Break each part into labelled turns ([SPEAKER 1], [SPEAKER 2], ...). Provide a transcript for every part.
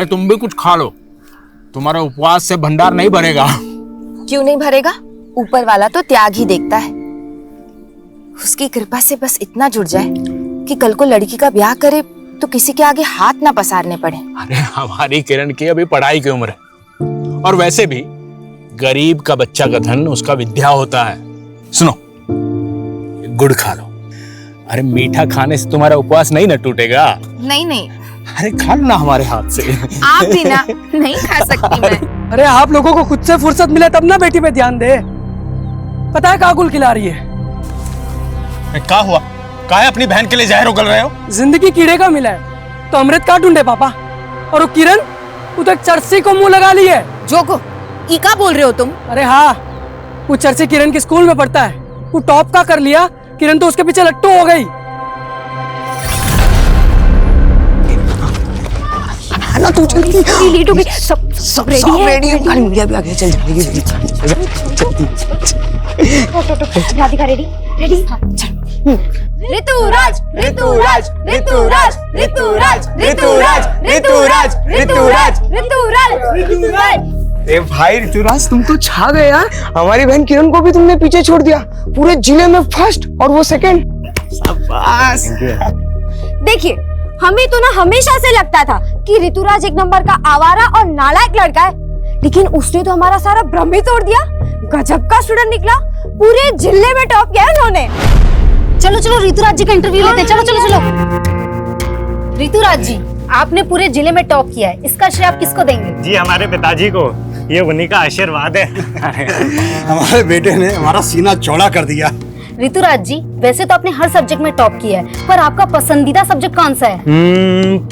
[SPEAKER 1] अरे तुम भी कुछ खा लो, तुम्हारा उपवास से भंडार नहीं भरेगा।
[SPEAKER 2] क्यों नहीं भरेगा? ऊपर वाला तो त्याग ही देखता है। उसकी कृपा से बस इतना जुड़ जाए कि कल को लड़की का ब्याह करे तो किसी के आगे हाथ ना पसारने पड़े।
[SPEAKER 1] अरे हमारी किरण की अभी पढ़ाई की उम्र है, और वैसे भी गरीब का बच्चा का धन उसका विद्या होता है। सुनो, गुड़ खा लो। अरे मीठा खाने से तुम्हारा उपवास नहीं ना टूटेगा।
[SPEAKER 2] नहीं नहीं,
[SPEAKER 1] अरे खा लो ना हमारे हाथ से।
[SPEAKER 2] आप भी ना, नहीं खा सकती मैं।
[SPEAKER 3] अरे आप लोगों को खुद से फुर्सत मिले तब ना बेटी पे ध्यान दे। पता है काकुल खिला रही है।
[SPEAKER 1] क्या हुआ? काहे अपनी बहन के लिए जहर उगल रहे हो?
[SPEAKER 3] जिंदगी कीड़े का मिला है तो अमृत का ढूंढे पापा। और वो किरण, वो तो एक चर्सी को मुंह लगा ली है।
[SPEAKER 2] जोको, ई का बोल रहे हो तुम?
[SPEAKER 3] अरे हाँ, वो चर्सी किरण के स्कूल में पढ़ता है। वो टॉप का कर लिया, किरण तो उसके पीछे लट्टू हो गई।
[SPEAKER 4] ना तू जल्दी
[SPEAKER 2] लेट हो गई। सब रेडी है।
[SPEAKER 4] कल मीडिया भी आ गया। चल जल्दी
[SPEAKER 2] राधिका रेडी? ऋतुराज ऋतुराज ऋतुराज ऋतुराज ऋतुराज ऋतुराज ऋतुराज ऋतुराज।
[SPEAKER 4] ए भाई ऋतुराज, तुम तो छा गए यार। हमारी बहन किरण को भी तुमने पीछे छोड़ दिया, पूरे जिले में फर्स्ट और वो सेकंड। शाबाश।
[SPEAKER 5] देखिए, हमें तो ना हमेशा से लगता था कि ऋतुराज एक नंबर का आवारा और नालायक लड़का है, लेकिन उसने तो हमारा सारा भ्रम ही तोड़ दिया। गजब का स्टूडेंट निकला, पूरे जिले में टॉप किया उन्होंने। चलो चलो ऋतुराज जी का इंटरव्यू लेते हैं। चलो चलो चलो। ऋतुराज जी, आपने पूरे जिले में टॉप किया है, इसका श्रेय आप किसको देंगे?
[SPEAKER 6] जी हमारे पिताजी को, ये उन्हीं का आशीर्वाद है।
[SPEAKER 7] हमारे बेटे ने हमारा सीना चौड़ा कर दिया।
[SPEAKER 5] ऋतुराज जी, वैसे तो आपने हर सब्जेक्ट में टॉप किया है, पर आपका पसंदीदा सब्जेक्ट कौन सा है?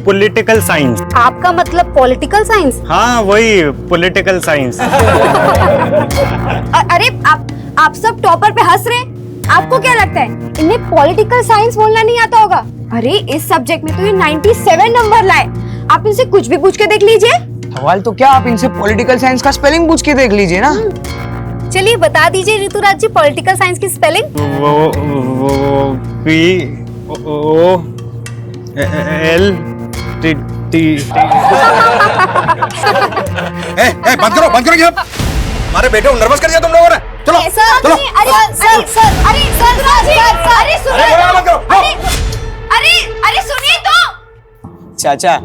[SPEAKER 6] Political science.
[SPEAKER 5] आपका मतलब पॉलिटिकल साइंस?
[SPEAKER 6] हाँ वही पॉलिटिकल साइंस।
[SPEAKER 5] अरे आप सब टॉपर पे हंस रहे हैं। आपको क्या लगता है इन्हें पॉलिटिकल साइंस बोलना नहीं आता होगा? अरे इस सब्जेक्ट में तो ये 97 नंबर लाए। आप इनसे कुछ भी पूछ के देख लीजिए।
[SPEAKER 4] सवाल तो क्या, आप इनसे पॉलिटिकल साइंस का स्पेलिंग पूछ के देख लीजिए ना।
[SPEAKER 5] चलिए बता दीजिए ऋतुराज जी, पॉलिटिकल साइंस की स्पेलिंग।
[SPEAKER 6] वो P O L T T।
[SPEAKER 7] बंद करो ये। हमारे बेटे को नर्वस कर दिया तुम लोगों ने। चलो चलो।
[SPEAKER 5] अरे सुनिए तो।
[SPEAKER 4] चाचा,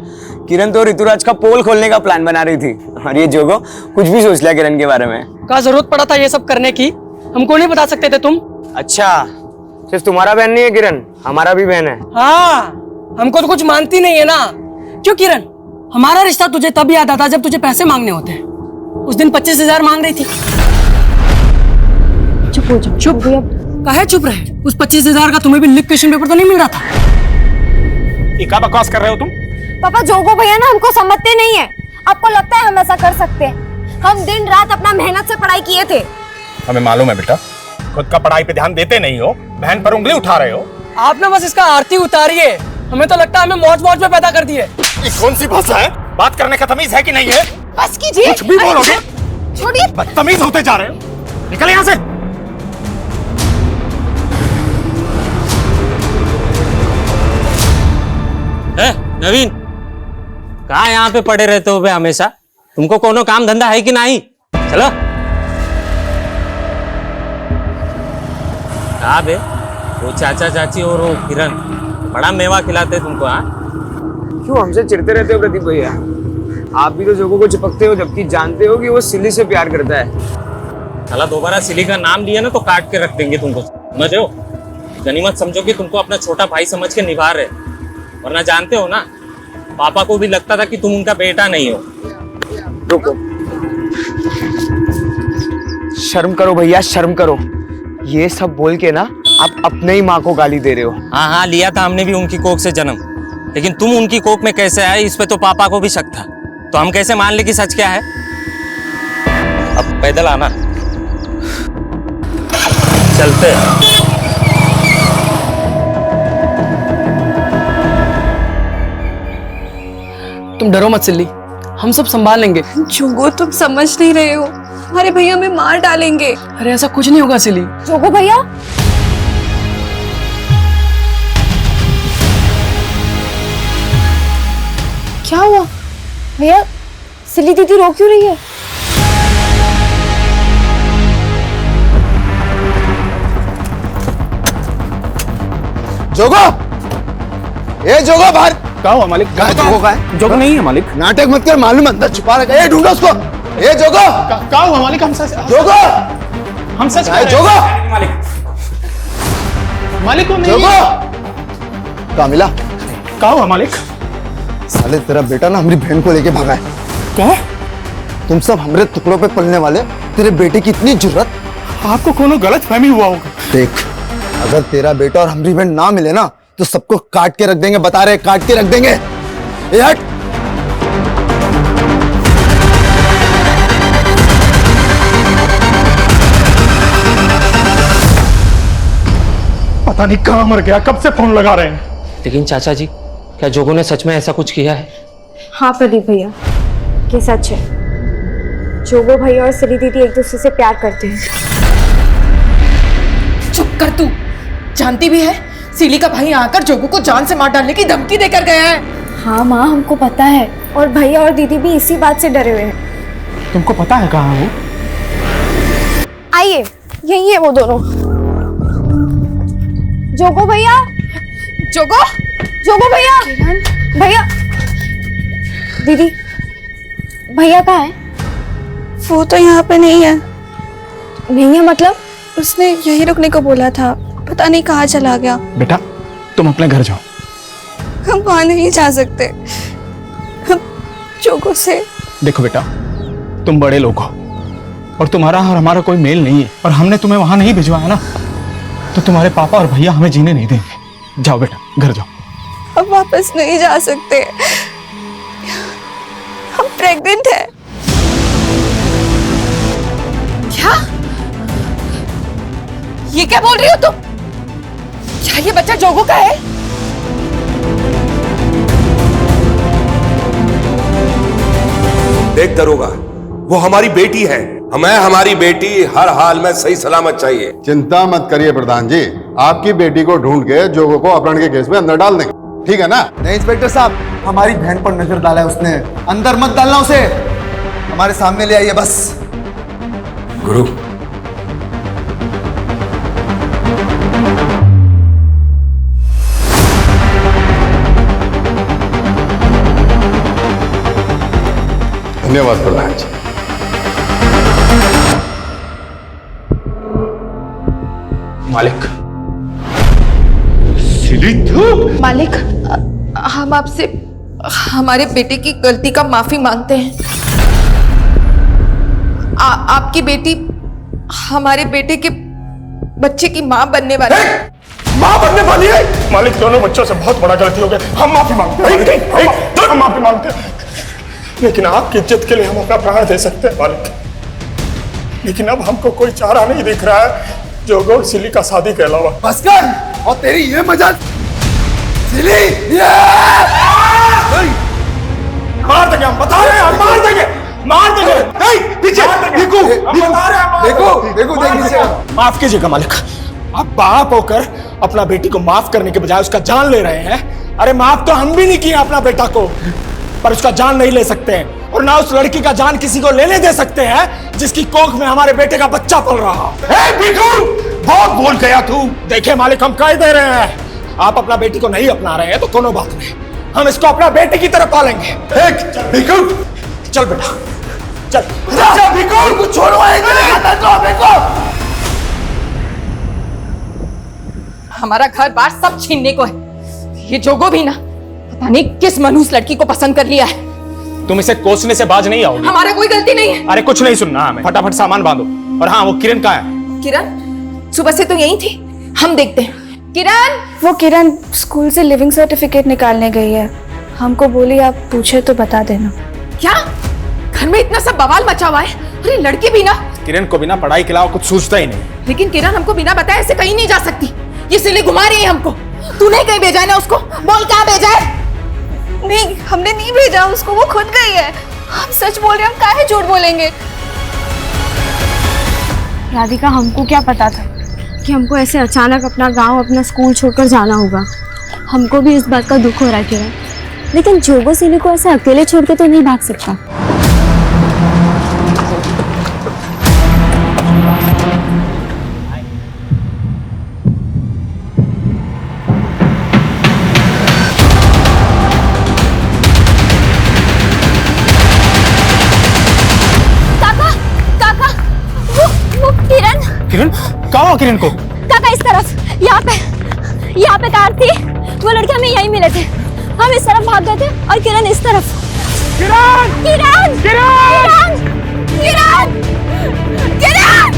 [SPEAKER 4] किरण तो ऋतुराज का पोल खोलने का प्लान बना रही थी, और ये जोगो कुछ भी सोच लिया किरण के बारे में।
[SPEAKER 3] का जरूरत पड़ा था ये सब करने की? हमको नहीं बता सकते थे तुम?
[SPEAKER 4] अच्छा, सिर्फ तुम्हारा बहन नहीं है किरण, हमारा भी बहन है।
[SPEAKER 3] हाँ, हमको तो कुछ मानती नहीं है ना। क्यों किरण, हमारा रिश्ता तुझे तब याद आता जब तुझे पैसे मांगने होते। उस दिन 25,000 मांग रही थी।
[SPEAKER 5] चुप हो जाओ।
[SPEAKER 3] चुप? काहे चुप रहे? उस 25,000 का तुम्हें भी लिख क्वेश्चन पेपर तो नहीं मिल रहा था?
[SPEAKER 1] क्या बकवास कर रहे हो तुम?
[SPEAKER 5] पापा, जोगो भैया ना हमको समझते नहीं है। आपको लगता है हम ऐसा कर सकते हैं? हम दिन रात अपना मेहनत से पढ़ाई किए थे।
[SPEAKER 1] हमें मालूम है बेटा, खुद का पढ़ाई पे ध्यान देते नहीं हो, बहन पर उंगली उठा रहे हो।
[SPEAKER 3] आप ना बस इसका आरती उतारिए। हमें तो लगता है हमें मौज मौज में पैदा कर दिए।
[SPEAKER 1] ये कौन सी भाषा है? बात करने का तमीज है कि नहीं है?
[SPEAKER 5] बस कीजिए।
[SPEAKER 1] कुछ भी बोलोगे?
[SPEAKER 5] छोड़िए।
[SPEAKER 1] बदतमीज होते जा रहे हो। निकल यहाँ से।
[SPEAKER 8] नवीन, कहाँ यहाँ पे पड़े रहते हो बे हमेशा? तुमको कोनो काम धंधा है कि नहीं? चलो। कहाँ बे वो चाचा चाची और वो किरण बड़ा मेवा खिलाते तुमको? हाँ,
[SPEAKER 4] क्यों हमसे चिढ़ते रहते हो प्रदीप भैया? आप भी तो जोगो को चिपकते हो, जबकि जानते हो कि वो सिली से प्यार करता है।
[SPEAKER 8] साला दोबारा सिली का नाम लिया ना तो काट के रख देंगे तुमको, समझ रहे हो? गनीमत समझो कि तुमको अपना छोटा भाई समझ के निभा रहे, वरना जानते हो ना, पापा को भी लगता था कि तुम उनका बेटा नहीं हो।
[SPEAKER 4] रुको, शर्म करो भैया, शर्म करो। ये सब बोल के ना आप अपने ही माँ को गाली दे रहे हो।
[SPEAKER 8] हाँ हाँ, लिया था हमने भी उनकी कोख से जन्म, लेकिन तुम उनकी कोख में कैसे आए इस पे तो पापा को भी शक था। तो हम कैसे मान ले कि सच क्या है? अब पैदल आना, चलते।
[SPEAKER 3] तुम डरो मत सिल्ली, हम सब संभाल लेंगे।
[SPEAKER 2] जोगो, तुम समझ नहीं रहे हो, हमारे भैया हमें मार डालेंगे।
[SPEAKER 3] अरे ऐसा कुछ नहीं होगा सिल्ली।
[SPEAKER 5] जोगो भैया,
[SPEAKER 2] क्या हुआ?
[SPEAKER 5] भैया सिली दीदी रो क्यों रही है?
[SPEAKER 7] जोगो, ए जोगो बाहर।
[SPEAKER 1] क्या हुआ मालिक?
[SPEAKER 7] कहाँ है जोगो? कहाँ है?
[SPEAKER 1] जोगो नहीं है मालिक।
[SPEAKER 7] नाटक मत कर, मालूम अंदर छुपा रखा है। ए ढूंढो उसको। ए जोगो,
[SPEAKER 1] क्या हुआ मालिक? हम सच
[SPEAKER 7] जोगो,
[SPEAKER 1] कह
[SPEAKER 7] ए
[SPEAKER 1] रहे
[SPEAKER 7] जोगो,
[SPEAKER 1] हैं। मालिक मालिक को नहीं।
[SPEAKER 7] जोगो, कहाँ मिला?
[SPEAKER 1] क्या हुआ मालिक?
[SPEAKER 7] साले तेरा बेटा ना हमारी बहन को लेके भागा है।
[SPEAKER 1] क्या?
[SPEAKER 7] तुम सब हमारे टुकड़ों पे पलने वाले, तेरे बेटे की इतनी जुर्रत।
[SPEAKER 1] आपको कोनो गलत फहमी हुआ होगा।
[SPEAKER 7] देख, अगर तेरा बेटा और हमारी बहन ना मिले ना तो सबको काट के रख देंगे, बता रहे, काट के रख देंगे। ए हट।
[SPEAKER 1] पता नहीं कहाँ मर गया, कब से फोन लगा रहे हैं।
[SPEAKER 3] लेकिन चाचा जी, क्या जोगो ने सच में ऐसा कुछ किया है?
[SPEAKER 5] हाँ प्रदीप भैया, ये सच है। जोगो भैया और सिली दीदी एक दूसरे से प्यार करते हैं।
[SPEAKER 9] चुप कर तू। जानती भी है सिली का भाई आकर जोगो को जान से मार डालने की धमकी देकर गया है।
[SPEAKER 5] हाँ माँ, हमको पता है, और भैया और दीदी भी इसी बात से डरे हुए हैं।
[SPEAKER 1] तुमको पता है कहाँ वो?
[SPEAKER 5] आइए, यही है वो दोनों। जोगो भैया,
[SPEAKER 9] जोगो,
[SPEAKER 5] जोगो भैया, भैया, दीदी, भैया कहाँ है?
[SPEAKER 10] वो तो यहाँ पे नहीं है।
[SPEAKER 5] नहीं है मतलब?
[SPEAKER 10] उसने यहीं रुकने को बोला था, पता नहीं कहाँ चला गया।
[SPEAKER 1] बेटा तुम अपने घर जाओ।
[SPEAKER 10] हम वहाँ नहीं जा सकते, हम जोगो से।
[SPEAKER 1] देखो बेटा, तुम बड़े लोग हो और तुम्हारा और हमारा कोई मेल नहीं है, और हमने तुम्हें वहां नहीं भिजवाया ना, तो तुम्हारे पापा और भैया हमें जीने नहीं देंगे। जाओ बेटा, घर जाओ।
[SPEAKER 10] हम वापस नहीं जा सकते, हम प्रेग्नेंट हैं।
[SPEAKER 9] क्या? ये क्या बोल रही हो तुम? क्या ये बच्चा जोगो का है?
[SPEAKER 11] देख दरोगा, वो हमारी बेटी है। हमें हमारी बेटी हर हाल में सही सलामत चाहिए।
[SPEAKER 12] चिंता मत करिए प्रधान जी, आपकी बेटी को ढूंढ के जोगो को अपहरण के केस में अंदर डाल देंगे, ठीक है ना?
[SPEAKER 7] नहीं इंस्पेक्टर साहब, हमारी बहन पर नजर डाला है उसने, अंदर मत डालना उसे, हमारे सामने ले आइए बस।
[SPEAKER 11] गुरु,
[SPEAKER 12] धन्यवाद प्रधान जी।
[SPEAKER 1] मालिक,
[SPEAKER 9] मालिक, हम आपसे हमारे बेटे की गलती का माफी मांगते हैं। आपकी बेटी हमारे बेटे के बच्चे की माँ बनने वाली है।
[SPEAKER 1] माँ बनने वाली है? मालिक, दोनों बच्चों से बहुत बड़ा गलती हो गया, हम माफी मांगते हैं। हम माफी मांगते हैं, लेकिन आपकी इज्जत के लिए हम अपना प्राण दे सकते हैं मालिक। लेकिन अब हमको कोई चारा नहीं दिख रहा है जोगो और सिली का शादी के अलावा।
[SPEAKER 7] बस कर, और तेरी ये मजाक सिली,
[SPEAKER 1] मार देंगे, हम बता रहे हैं, मार देंगे, मार देंगे।
[SPEAKER 7] नहीं, पीछे देखो, देखो, देखो, देखिए।
[SPEAKER 1] माफ कीजिएगा मालिक, आप बाप होकर अपना बेटी को माफ करने के बजाय उसका जान ले रहे हैं। अरे माफ तो हम भी नहीं किए अपना बेटा को, पर उसका जान नहीं ले सकते हैं, और ना उस लड़की का जान किसी को लेने दे सकते हैं जिसकी कोख में हमारे बेटे का बच्चा पल रहा। बहुत बोल गया तू। देखिए मालिक, हम कह दे रहे हैं, आप अपना बेटी को नहीं अपना रहे हैं तो कोनो बात नहीं, हम इसको अपना बेटे की तरह पालेंगे। चल बेटा, चल। छोड़ो,
[SPEAKER 9] हमारा घर बार सब छीनने को है। ये जोगो भी ना पता नहीं किस मनहूस लड़की को पसंद कर लिया है।
[SPEAKER 1] तुम इसे कोसने से बाज नहीं आओगी।
[SPEAKER 9] हमारा कोई गलती नहीं है।
[SPEAKER 1] अरे कुछ नहीं सुनना हमें, फटाफट सामान बांधो। और हाँ, वो किरण कहाँ है?
[SPEAKER 9] किरण सुबह से तो यही थी, हम देखते हैं। किरण,
[SPEAKER 10] वो किरण स्कूल से लिविंग सर्टिफिकेट निकालने गई है, हमको बोली आप पूछे तो बता देना।
[SPEAKER 9] क्या घर में इतना सब बवाल मचा हुआ है? अरे लड़की भी ना,
[SPEAKER 1] किरण को बिना पढ़ाई के अलावा कुछ सूझता ही नहीं।
[SPEAKER 9] लेकिन किरण हमको बिना बताए ऐसे कहीं नहीं जा सकती। ये सिली घुमा रही है हमको। तूने कहीं भेजा है ना उसको? बोल कहाँ भेजा है?
[SPEAKER 10] नहीं, हमने नहीं भेजा उसको, वो खुद गई है। हम सच बोल रहे हैं, हम काहे झूठ बोलेंगे?
[SPEAKER 5] राधिका, हमको क्या पता था कि हमको ऐसे अचानक अपना गांव, अपना स्कूल छोड़कर जाना होगा। हमको भी इस बात का दुख हो रहा है किरण, लेकिन जोगो सिली को ऐसे अकेले छोड़ के तो नहीं भाग सकता। काका, काका, वो किरण।
[SPEAKER 1] किरण कहाँ हो किरण को?
[SPEAKER 5] काका इस तरफ, यहाँ पे कार थी, वो लड़के हमें यहीं मिले थे, हम इस तरफ भाग गए थे और किरण इस तरफ। किरण! किरण! किरण! किरण! किरण!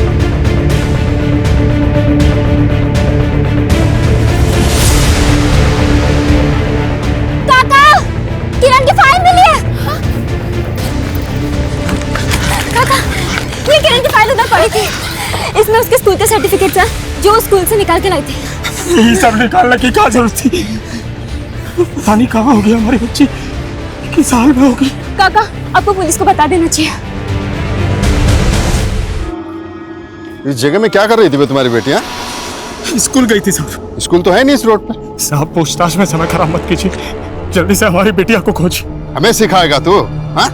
[SPEAKER 5] काका, किरण की फाइल मिली है। काका, ये किरण की फाइल उधर पड़ी थी, इसमें उसके स्कूल के सर्टिफिकेट्स हैं जो स्कूल से निकाल के लाई थी।
[SPEAKER 1] ये सब निकालने की क्या जरूरत थी? पता नहीं कहाँ होगी हमारी बच्ची, किस हाल में होगी।
[SPEAKER 5] काका, आपको पुलिस को बता देना चाहिए।
[SPEAKER 12] इस जगह में क्या कर रही थी वे तुम्हारी बेटियां?
[SPEAKER 1] स्कूल गई थी साहब।
[SPEAKER 12] स्कूल तो है नहीं इस रोड पे।
[SPEAKER 1] साहब पूछताछ में समय खराब मत कीजिए, जल्दी से हमारी बेटिया को खोज।
[SPEAKER 12] हमें सिखाएगा तू? हाँ,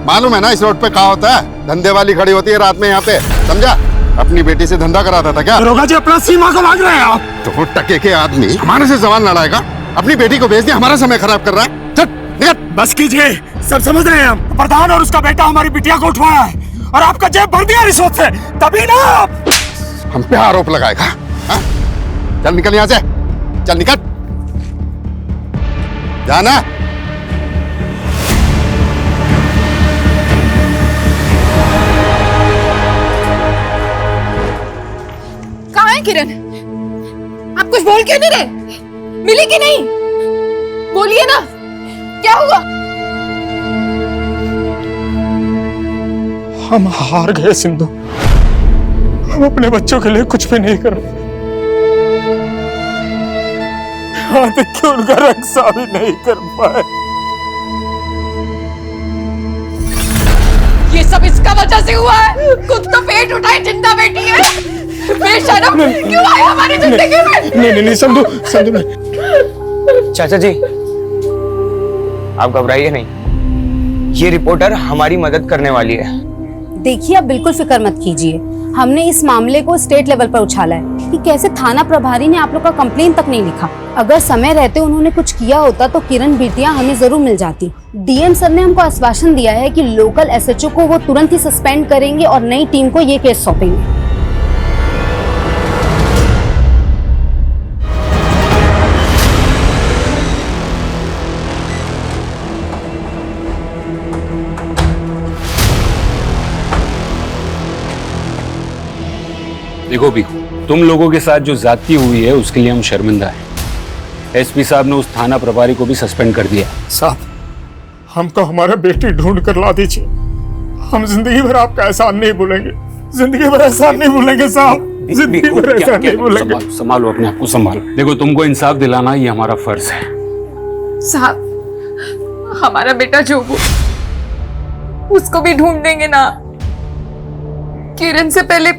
[SPEAKER 12] मालूम है ना इस रोड पे क्या होता है? धंधे वाली खड़ी होती है रात में यहाँ पे, समझा? अपनी बेटी से धंधा कराता था क्या?
[SPEAKER 1] दरोगा जी अपना सीमा को मांग रहे हैं आप।
[SPEAKER 12] तो टके के आदमी हमारे से सवाल लड़ाएगा? अपनी बेटी को भेज दिया, हमारा समय खराब कर रहा है। चल निकल।
[SPEAKER 1] बस कीजिए, सब समझ रहे हैं हम। प्रधान और उसका बेटा हमारी बिटिया को उठवाया है और आपका जेब भर दिया रिश्वत से, तभी ना आप
[SPEAKER 12] हम पे आरोप लगाएगा। हाँ? चल निकल यहाँ से, चल निकल, जाना।
[SPEAKER 9] कहाँ है किरण? आप कुछ बोल क्यों नहीं रहे? मिली कि नहीं? बोलिए ना, क्या हुआ?
[SPEAKER 1] हम हार गए सिंधु, हम अपने बच्चों के लिए कुछ भी नहीं कर पाए, यहाँ तक कि उनका रक्षा भी नहीं कर पाए।
[SPEAKER 9] ये सब इसका वजह से हुआ है। खुद तो पेट उठाए जिंदा बेटी है, बेशरम क्यों आए हमारी जिंदगी में?
[SPEAKER 1] नहीं संधू, संधू नहीं।
[SPEAKER 4] चाचा जी, आप घबराइए नहीं, ये रिपोर्टर हमारी मदद करने वाली है।
[SPEAKER 5] देखिए, आप बिल्कुल फिक्र मत कीजिए, हमने इस मामले को स्टेट लेवल पर उछाला है कि कैसे थाना प्रभारी ने आप लोग का कंप्लेन तक नहीं लिखा। अगर समय रहते उन्होंने कुछ किया होता तो किरण बिटियां हमें जरूर मिल जाती। डीएम सर ने हमको आश्वासन दिया है कि लोकल एसएचओ को वो तुरंत ही सस्पेंड करेंगे और नई टीम को ये केस सौंपेंगे।
[SPEAKER 13] देखो भीखू, तुम लोगों के साथ जो ज्यादती हुई है उसके लिए हम शर्मिंदा हैं। एसपी साहब ने उस थाना प्रभारी को भी सस्पेंड कर दिया।
[SPEAKER 1] साहब, हमको हमारा बेटी ढूंढ कर ला दीजिए, हम जिंदगी भर आपका एहसान नहीं भूलेंगे, जिंदगी भर एहसान नहीं भूलेंगे साहब, जिंदगी भर एहसान नहीं भूलेंगे।
[SPEAKER 13] संभालो अपने आप को, संभालो। देखो, तुमको इंसाफ दिलाना ये हमारा फर्ज है।
[SPEAKER 9] साहब, हमारा बेटा जोगो, उसको भी ढूंढ देंगे ना? किरण से पहले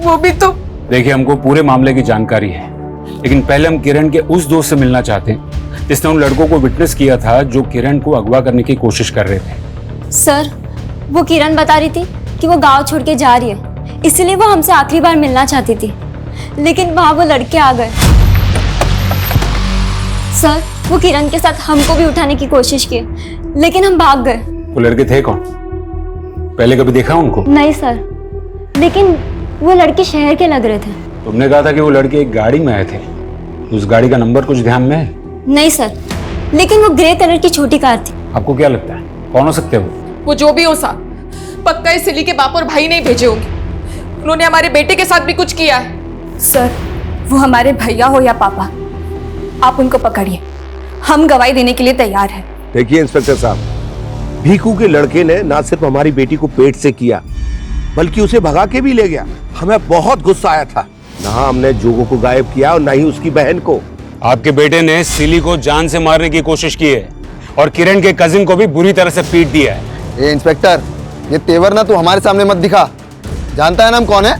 [SPEAKER 9] वो भी तो।
[SPEAKER 13] देखिए, हमको पूरे मामले की जानकारी है, लेकिन पहले हम किरण के उस दोस्त से मिलना चाहते हैं जिसने उन लड़कों को विटनेस किया था जो किरण को अगवा करने की कोशिश कर रहे थे।
[SPEAKER 5] सर, वो किरण बता रही थी कि वो गांव छोड़ के जा रही है, इसलिए वो हमसे आखिरी बार मिलना चाहती थी, लेकिन वहां वो लड़के आ गए। सर, वो किरण के साथ हमको भी उठाने की कोशिश की, लेकिन हम भाग गए।
[SPEAKER 13] वो लड़के थे कौन? पहले कभी देखा उनको?
[SPEAKER 5] नहीं सर, लेकिन वो लड़के शहर के लग रहे थे।
[SPEAKER 13] तुमने कहा था कि वो लड़के एक गाड़ी में आए थे, उस गाड़ी का नंबर कुछ ध्यान में है?
[SPEAKER 5] नहीं सर, लेकिन वो ग्रे कलर की छोटी कार थी।
[SPEAKER 13] आपको क्या लगता है कौन हो सकते हैं
[SPEAKER 9] वो जो भी हो साहब, पक्का इस सिली के बाप और भाई नहीं भेजे होंगे। उन्होंने हमारे बेटे के साथ भी कुछ किया है।
[SPEAKER 10] सर, वो हमारे भैया हो या पापा, आप उनको पकड़िए, हम गवाही देने के लिए तैयार हैं।
[SPEAKER 11] देखिए इंस्पेक्टर साहब, भीखू के लड़के ने ना सिर्फ हमारी बेटी को पेट से किया बल्कि उसे भगा के भी ले गया। हमें बहुत गुस्सा आया था, ना हमने जोगो को गायब किया और ना ही उसकी बहन को।
[SPEAKER 13] आपके बेटे ने सिली को जान से मारने की कोशिश की है और किरण के कजिन को भी बुरी तरह से पीट दिया है।
[SPEAKER 7] ए इंस्पेक्टर, ये तेवर ना तू हमारे सामने मत दिखा, जानता है ना हम कौन है?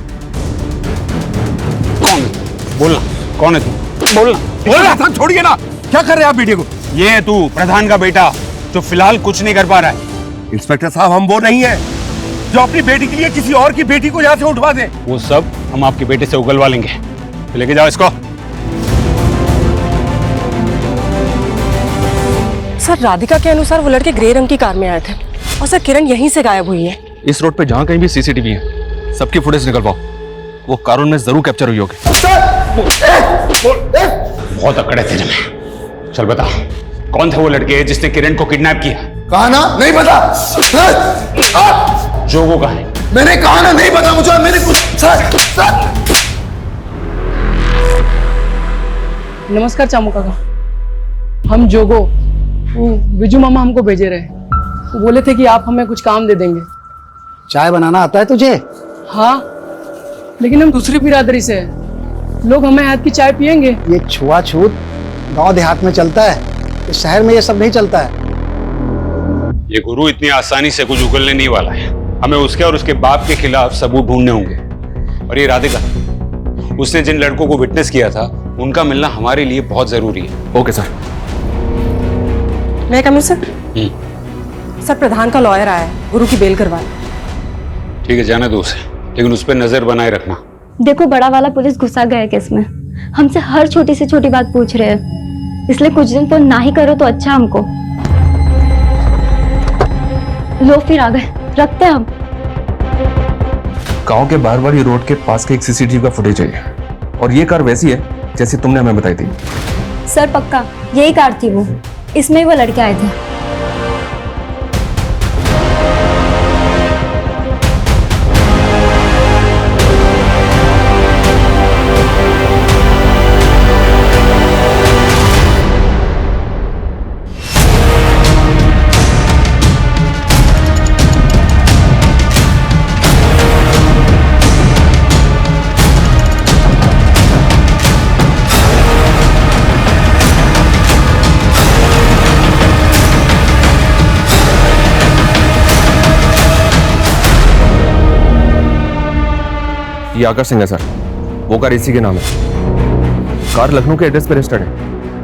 [SPEAKER 13] कौन है? बोलना, कौन है तू? बोलना।
[SPEAKER 11] बोलना था, छोड़िए ना। क्या कर रहे हैं आप बेटे को?
[SPEAKER 13] ये है तू, प्रधान का बेटा, जो फिलहाल कुछ नहीं कर पा रहा है।
[SPEAKER 11] इंस्पेक्टर साहब, हम वो नहीं है जो अपनी बेटी के लिए किसी और की बेटी को यहाँ से उठवा दे।
[SPEAKER 13] वो सब हम आपके बेटे से उगलवा लेंगे। लेके जाओ इसको।
[SPEAKER 3] सर, राधिका के अनुसार वो लड़के ग्रे रंग की कार में आए थे और सर किरण यहीं से गायब हुई है।
[SPEAKER 14] इस रोड पे जहाँ कहीं भी सीसीटीवी है, सबकी फुटेज निकलवाओ। वो कारून में जरूर कैप्चर हुई होगी।
[SPEAKER 13] बहुत अकड़े थे तुम्हें। चल बता, कौन था वो लड़के जिसने किरण को किडनैप किया?
[SPEAKER 7] कहा ना नहीं पता।
[SPEAKER 13] जोगो का है।
[SPEAKER 7] मैंने कहा ना नहीं पता मुझे। मैंने कुछ
[SPEAKER 3] नमस्कार चामू काका, हम जोगो, वो बिजू मामा हमको भेजे रहे। वो बोले थे कि आप हमें कुछ काम दे देंगे।
[SPEAKER 4] चाय बनाना आता है तुझे?
[SPEAKER 3] हाँ, लेकिन हम दूसरी बिरादरी से हैं। लोग हमें हाथ की चाय पियेंगे।
[SPEAKER 4] ये छुआछूत गांव देहात में चलता है, इस शहर में ये सब नहीं चलता है।
[SPEAKER 13] ये गुरु इतनी आसानी से कुछ उगलने नहीं वाला है। हमें उसके और उसके बाप के खिलाफ सबूत ढूंढने होंगे। और ये राधिका, उसने जिन लड़कों को विटनेस किया था, उनका मिलना हमारे लिए बहुत जरूरी है।
[SPEAKER 14] Okay sir.
[SPEAKER 3] मैं कमिश्नर सर, प्रधान का लॉयर आया है, गुरु की बेल करवाए।
[SPEAKER 13] ठीक है, जाना दो उसे, लेकिन उस पर नजर बनाए रखना।
[SPEAKER 10] देखो, बड़ा वाला पुलिस घुसा गया है केस में। हमसे हर छोटी से छोटी बात पूछ रहे हैं, इसलिए कुछ दिन तो ना ही करो तो अच्छा हमको। लो फिर आ गए, रखते हैं हम।
[SPEAKER 14] गांव के बाहर वाली रोड के पास के एक सीसीटीवी का फुटेज है, और ये कार वैसी है जैसी तुमने हमें बताई थी।
[SPEAKER 10] सर पक्का यही कार थी वो, इसमें वो लड़के आए थे।
[SPEAKER 14] ये आकाश सिंह है सर, वो कार इसी के नाम है। कार लखनऊ के एड्रेस पे रजिस्टर्ड है।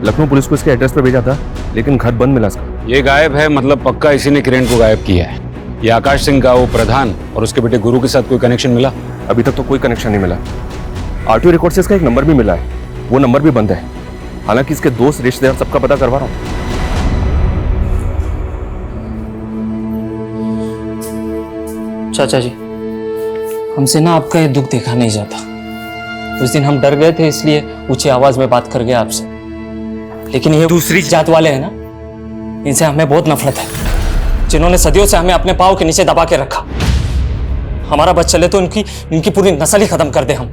[SPEAKER 14] लखनऊ पुलिस को इसके एड्रेस पे भेजा था, लेकिन घर बंद मिला इसका।
[SPEAKER 13] ये गायब है, मतलब पक्का इसी ने किरण को गायब किया है। ये आकाश सिंह का वो प्रधान और उसके बेटे गुरु के साथ कोई कनेक्शन मिला?
[SPEAKER 14] अभी तक तो कोई कनेक्शन नहीं मिला। आरटीओ रिकॉर्ड से इसका एक नंबर भी मिला है, वो नंबर भी बंद है। हालांकि इसके दोस्त रिश्तेदार सबका पता करवा रहा हूँ।
[SPEAKER 15] चाचा जी, हमसे ना आपका ये दुख देखा नहीं जाता। उस दिन हम डर गए थे, इसलिए ऊंची आवाज में बात कर गए आपसे। लेकिन ये दूसरी जात वाले हैं ना, इनसे हमें बहुत नफरत है, जिन्होंने सदियों से हमें अपने पाँव के नीचे दबा के रखा। हमारा बच चले तो इनकी पूरी नस्ल ही खत्म कर दे हम।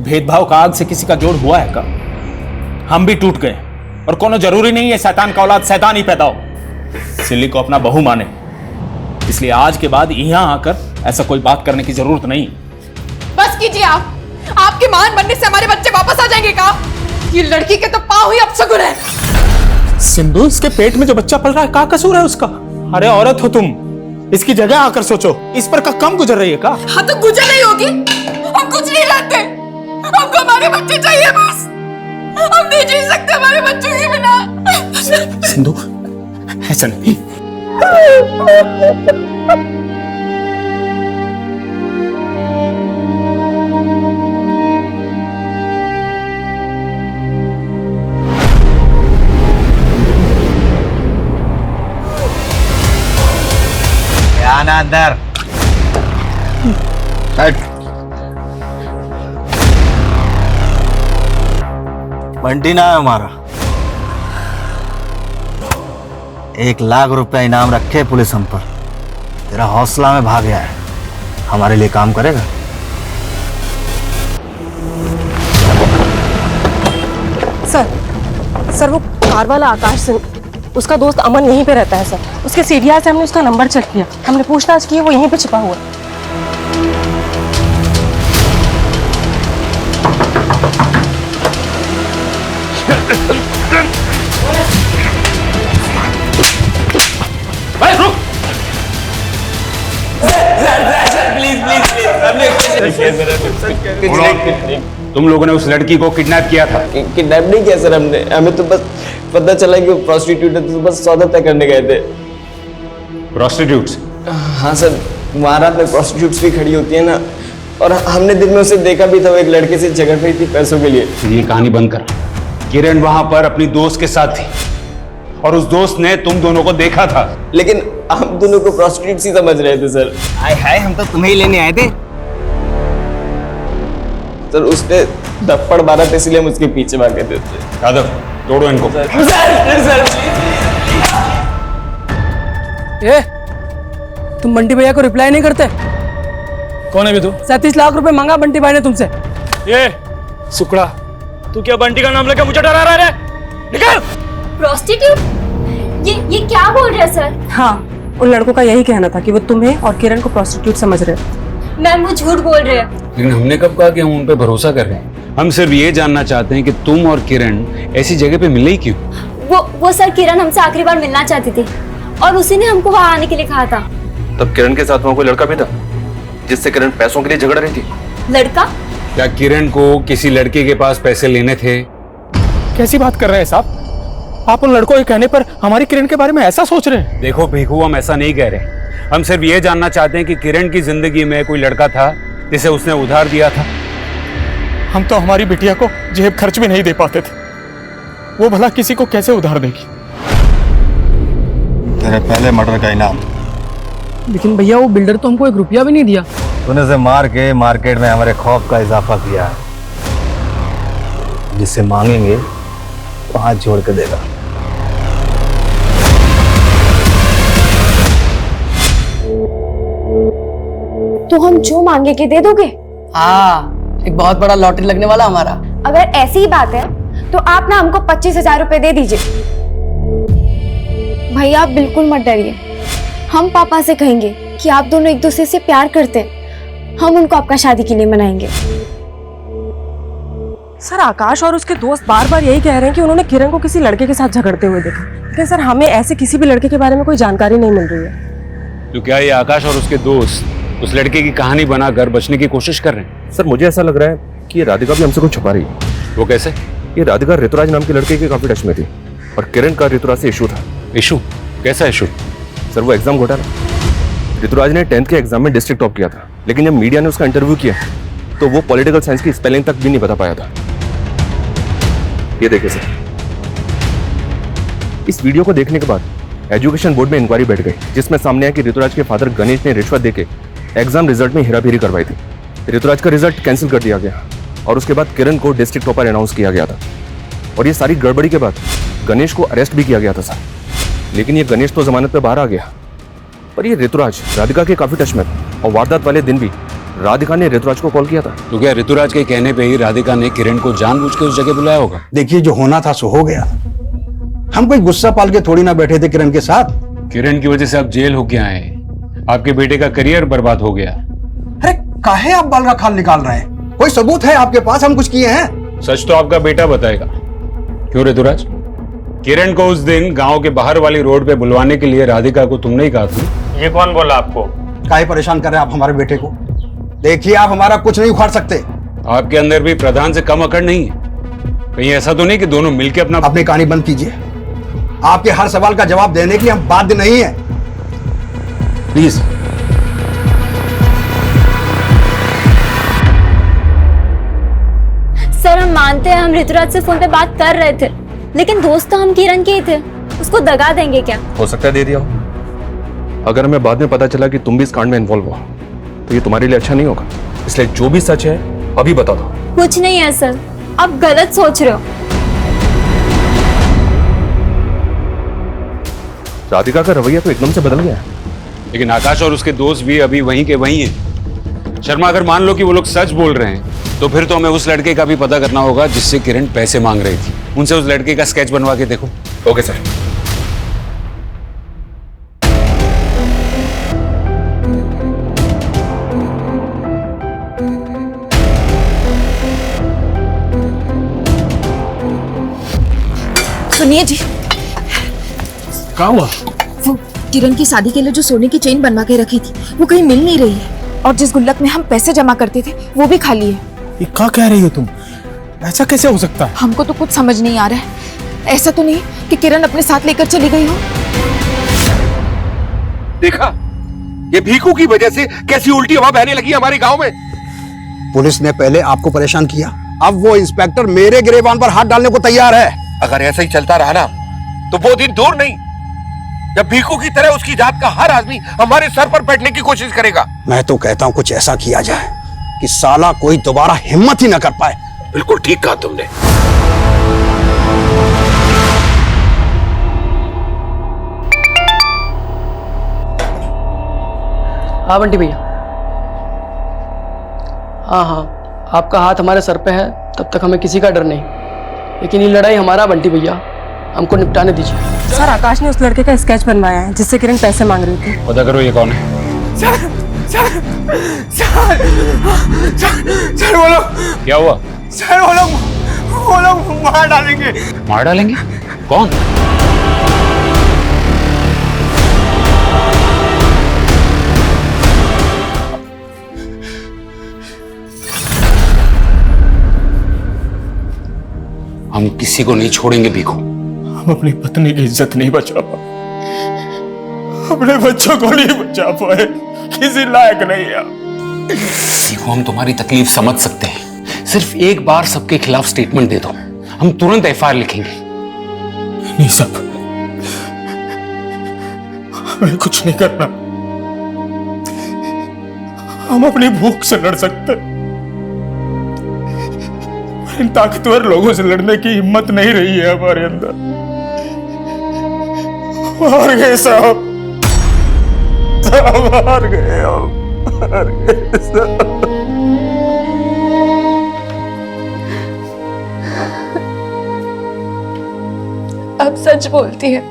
[SPEAKER 1] भेदभाव का आग से किसी का जोड़ हुआ है का? हम भी टूट गए, और कोनो जरूरी नहीं है शैतान का औलाद शैतान ही पैदा हो। सिल्ली को अपना बहू माने, इसलिए आज के बाद यहाँ आकर ऐसा कोई बात करने की जरूरत नहीं।
[SPEAKER 9] बस कीजिए आप। आपके मान बनने से हमारे बच्चे वापस आ जाएंगे का? ये लड़की के तो पाँव ही अपशगुन है।
[SPEAKER 1] सिंधु, इसके पेट में जो बच्चा पल रहा है, क्या कसूर है उसका? अरे औरत हो तुम, इसकी जगह आकर सोचो। इस पर कम गुजर रही है का?
[SPEAKER 9] हाँ तो गुजर नहीं होगी। हम कुछ नहीं जानते, हमको हमारे बच्चे चाहिए बस। हम नहीं जी सकते हमारे बच्चों के बिना।
[SPEAKER 1] सिंधु, ऐसा नहीं।
[SPEAKER 7] आना अंदर। बंटी ना है हमारा। 1 लाख रुपया इनाम रखे पुलिस हम पर। तेरा हौसला में भाग गया है, हमारे लिए काम करेगा?
[SPEAKER 3] सर वो कार वाला आकाश सिंह, उसका दोस्त अमन यहीं पे रहता है सर। उसके सीढ़िया से हमने उसका नंबर चेक किया, हमने पूछताछ की, वो यहीं पे छिपा हुआ है।
[SPEAKER 1] प्लीज प्लीज प्लीज,
[SPEAKER 13] तुम लोगों ने उस लड़की को किडनैप किया था।
[SPEAKER 16] किडनैप नहीं किया सर हमने, हमें तो बस पता चला कि वो प्रोस्टिट्यूट है, तो बस सौदा तय करने गए थे।
[SPEAKER 13] प्रोस्टिट्यूट्स?
[SPEAKER 16] हाँ सर, वहाँ रात में प्रोस्टिट्यूट्स भी खड़ी होती है ना, और हमने दिन में उसे देखा भी था, वो एक लड़के से झगड़ रही थी पैसों के लिए।
[SPEAKER 13] ये कहानी बंद कर। किरण वहां पर अपनी दोस्त के साथ थी और उस दोस्त ने तुम दोनों को देखा था।
[SPEAKER 16] लेकिन हम दोनों को प्रोस्टिट्यूट ही समझ रहे थे सर।
[SPEAKER 4] हाय हाय, हम तो तुम्हें ही लेने आए थे
[SPEAKER 16] सर। उसने थप्पड़ मारा था, इसलिए हम उसके पीछे भागे थे।
[SPEAKER 13] यादव, तोड़ो इनको।
[SPEAKER 3] ए, तुम बंटी भैया को रिप्लाई नहीं करते?
[SPEAKER 1] कौन है भी तू?
[SPEAKER 3] 37 लाख रुपए मांगा बंटी भाई ने तुमसे।
[SPEAKER 1] ये सुकड़ा, तू क्या बंटी का नाम लेकर मुझे डरा रहा है? निकल!
[SPEAKER 10] प्रोस्टिट्यूट? ये क्या बोल रहे हैं सर?
[SPEAKER 17] हाँ, उन लड़कों का यही कहना था कि वो तुम्हें और किरण को प्रोस्टिट्यूट समझ रहे हैं।
[SPEAKER 10] मैम वो झूठ बोल रहे हैं।
[SPEAKER 13] लेकिन हमने कब कहा कि हम उन पे भरोसा कर रहे हैं? हम सिर्फ ये जानना चाहते हैं कि तुम और किरण ऐसी जगह पे मिले ही क्यों?
[SPEAKER 10] वो सर किरण हमसे आखिरी बार मिलना चाहती थी और उसी ने हमको वहाँ आने के लिए कहा था।
[SPEAKER 14] तब किरण के साथ वहाँ कोई लड़का भी था जिससे किरण पैसों के लिए झगड़ रही थी?
[SPEAKER 10] लड़का?
[SPEAKER 13] क्या किरण को किसी लड़के के पास पैसे लेने थे?
[SPEAKER 1] कैसी बात कर रहे हैं साहब? आप उन लड़कों के कहने पर हमारी किरण के बारे में ऐसा सोच रहे हैं?
[SPEAKER 13] देखो भीखू, हम ऐसा नहीं कह रहे। हम सिर्फ ये जानना चाहते हैं कि किरण की जिंदगी में कोई लड़का था जिसे उसने उधार दिया था।
[SPEAKER 1] हम तो हमारी बिटिया को जेब खर्च भी नहीं दे पाते थे, वो भला किसी को कैसे उधार देगी?
[SPEAKER 7] तेरे पहले मर्डर का इनाम।
[SPEAKER 3] लेकिन भैया वो बिल्डर तो हमको 1 रुपया भी नहीं दिया।
[SPEAKER 7] तूने उसे मार के मार्केट में हमारे खौफ का इजाफा किया है। जिससे मांगेंगे वो हाथ जोड़ के देगा।
[SPEAKER 5] तो हम जो मांगेंगे दे दोगे?
[SPEAKER 3] हाँ, एक बहुत बड़ा लॉटरी लगने वाला हमारा।
[SPEAKER 5] अगर ऐसी ही बात है तो आप ना हमको 25,000 रुपए दे दीजिए। भैया आप बिल्कुल मत डरिए, हम पापा से कहेंगे कि आप दोनों एक दूसरे से प्यार करते हैं, हम उनको आपका शादी के लिए मनाएंगे।
[SPEAKER 17] सर आकाश और उसके दोस्त बार बार यही कह रहे हैं कि उन्होंने किरण को किसी लड़के के साथ झगड़ते हुए देखा, लेकिन सर हमें ऐसे किसी भी लड़के के बारे में कोई जानकारी नहीं मिल रही है।
[SPEAKER 13] तो क्या ये आकाश और उसके दोस्त उस लड़के की कहानी बनाकर बचने की कोशिश कर रहे हैं?
[SPEAKER 14] सर मुझे ऐसा लग रहा है कि ये राधिका भी हमसे कुछ छुपा रही है।
[SPEAKER 13] वो कैसे?
[SPEAKER 14] ये राधिका ऋतुराज नाम के लड़के के काफी टच में थी और किरण का ऋतुराज से इशू था।
[SPEAKER 13] इशू? कैसा इशू?
[SPEAKER 14] सर वो एग्जाम घोटाला। ऋतुराज ने 10th के एग्जाम में डिस्ट्रिक्ट टॉप किया था, लेकिन जब मीडिया ने उसका इंटरव्यू किया तो वो पॉलिटिकल साइंस की स्पेलिंग तक भी नहीं बता पाया था। ये देखिए सर, इस वीडियो को देखने के बाद एजुकेशन बोर्ड में इंक्वायरी बैठ गई, जिसमें सामने आया कि ऋतुराज के फादर गणेश ने रिश्वत देके एग्जाम रिजल्ट में हेराफेरी करवाई थी। ऋतुराज का रिजल्ट कैंसिल कर दिया गया और उसके बाद किरण को डिस्ट्रिक्ट टॉपर अनाउंस किया गया था। और ये सारी गड़बड़ी के बाद गणेश को अरेस्ट भी किया गया था सर। लेकिन ये गणेश तो जमानत पे बाहर आ गया, पर ये ऋतुराज राधिका के काफी टच में था और वारदात वाले दिन भी राधिका ने ऋतुराज को कॉल किया था।
[SPEAKER 13] तो क्या ऋतुराज के कहने पे ही राधिका ने किरण को जानबूझ के उस जगह बुलाया होगा?
[SPEAKER 18] देखिए, जो होना था सो हो गया। हम कोई गुस्सा पाल के थोड़ी ना बैठे थे किरण के साथ।
[SPEAKER 13] किरण की वजह से आप जेल होके आए, आपके बेटे का करियर बर्बाद हो गया।
[SPEAKER 18] अरे काहे आप बाल का खाल निकाल रहे हैं? कोई सबूत है आपके पास हम कुछ किए हैं?
[SPEAKER 13] सच तो आपका बेटा बताएगा। क्यों ऋतुराज, किरण को उस दिन गांव के बाहर वाली रोड पे बुलवाने के लिए राधिका को तुमने ही कहा था?
[SPEAKER 8] ये कौन बोला आपको?
[SPEAKER 18] काहे परेशान कर रहे हैं आप हमारे बेटे को? देखिए, आप हमारा कुछ नहीं उखाड़ सकते।
[SPEAKER 13] आपके अंदर भी प्रधान से कम अकड़ नहीं है? कहीं ऐसा तो नहीं कि दोनों मिलकर
[SPEAKER 18] अपनी कहानी बंद कीजिए। आपके हर सवाल का जवाब देने के लिए हम बाध्य नहीं है। प्लीज।
[SPEAKER 10] सर हम मानते हैं हम ऋतुराज से फोन पे बात कर रहे थे, लेकिन दोस्त तो हम किरण के ही थे, उसको दगा देंगे क्या?
[SPEAKER 14] हो सकता है दे दिया हो। अगर हमें बाद में पता चला कि तुम भी इस कांड में इन्वॉल्व हो तो ये तुम्हारे लिए अच्छा नहीं होगा। इसलिए जो भी सच है अभी बता दो।
[SPEAKER 10] कुछ नहीं है सर, आप गलत सोच रहे हो।
[SPEAKER 14] राधिका का रवैया तो एकदम से बदल गया है।
[SPEAKER 13] लेकिन आकाश और उसके दोस्त भी अभी वहीं के वहीं हैं। शर्मा, अगर मान लो कि वो लोग सच बोल रहे हैं तो फिर तो हमें उस लड़के का भी पता करना होगा जिससे किरण पैसे मांग रही थी। उनसे उस लड़के का स्केच बनवा के देखो।
[SPEAKER 14] Okay sir.
[SPEAKER 2] सुनिए जी,
[SPEAKER 1] क्या हुआ?
[SPEAKER 2] वो किरण की शादी के लिए जो सोने की चेन बनवा के रखी थी वो कहीं मिल नहीं रही है, और जिस गुल्लक में हम पैसे जमा करते थे वो भी खाली है।
[SPEAKER 1] ये क्या कह रही हो तुम? ऐसा कैसे हो सकता है?
[SPEAKER 9] हमको तो कुछ समझ नहीं आ रहा है। ऐसा तो नहीं कि किरण अपने साथ लेकर चली गई हो?
[SPEAKER 11] देखा, ये भीखू की वजह से कैसी उल्टी हवा बहने लगी हमारे गांव में।
[SPEAKER 18] पुलिस ने पहले आपको परेशान किया, अब वो इंस्पेक्टर मेरे गिरेबान पर हाथ डालने को तैयार है।
[SPEAKER 11] अगर ऐसा ही चलता रहा ना तो वो दिन दूर नहीं जब भीखू की तरह उसकी जात का हर आदमी हमारे सर पर बैठने की कोशिश करेगा।
[SPEAKER 18] मैं तो कहता हूं कुछ ऐसा किया जाए कि साला कोई दोबारा हिम्मत ही न कर पाए।
[SPEAKER 11] बिल्कुल ठीक कहा तुमने।
[SPEAKER 3] हाँ बंटी भैया, हाँ, आपका हाथ हमारे सर पे है, तब तक हमें किसी का डर नहीं। लेकिन ये लड़ाई हमारा बंटी भैया, हमको निपटाने दीजिए।
[SPEAKER 17] सर आकाश ने उस लड़के का स्केच बनवाया है जिससे किरण पैसे मांग रही थी।
[SPEAKER 13] पता करो ये कौन है।
[SPEAKER 4] सर वो लोग,
[SPEAKER 13] क्या हुआ?
[SPEAKER 4] सर वो लोग मार डालेंगे।
[SPEAKER 13] मार डालेंगे? कौन? हम किसी को नहीं छोड़ेंगे भीखू।
[SPEAKER 1] हम अपनी पत्नी की इज्जत नहीं बचा पाए, अपने बच्चों को नहीं बचा पाए, किसी लायक नहीं है।
[SPEAKER 13] भीखू, हम तुम्हारी तकलीफ समझ सकते हैं, सिर्फ एक बार सबके खिलाफ स्टेटमेंट दे दो, हम तुरंत एफआईआर लिखेंगे।
[SPEAKER 1] नहीं सब, हमें कुछ नहीं करना। हम अपनी भूख से लड़ सकते, इन ताकतवर लोगों से लड़ने की हिम्मत नहीं रही है हमारे अंदर। हार गए साहब, हार गए हम, हार गए साहब।
[SPEAKER 9] अब सच बोलती है,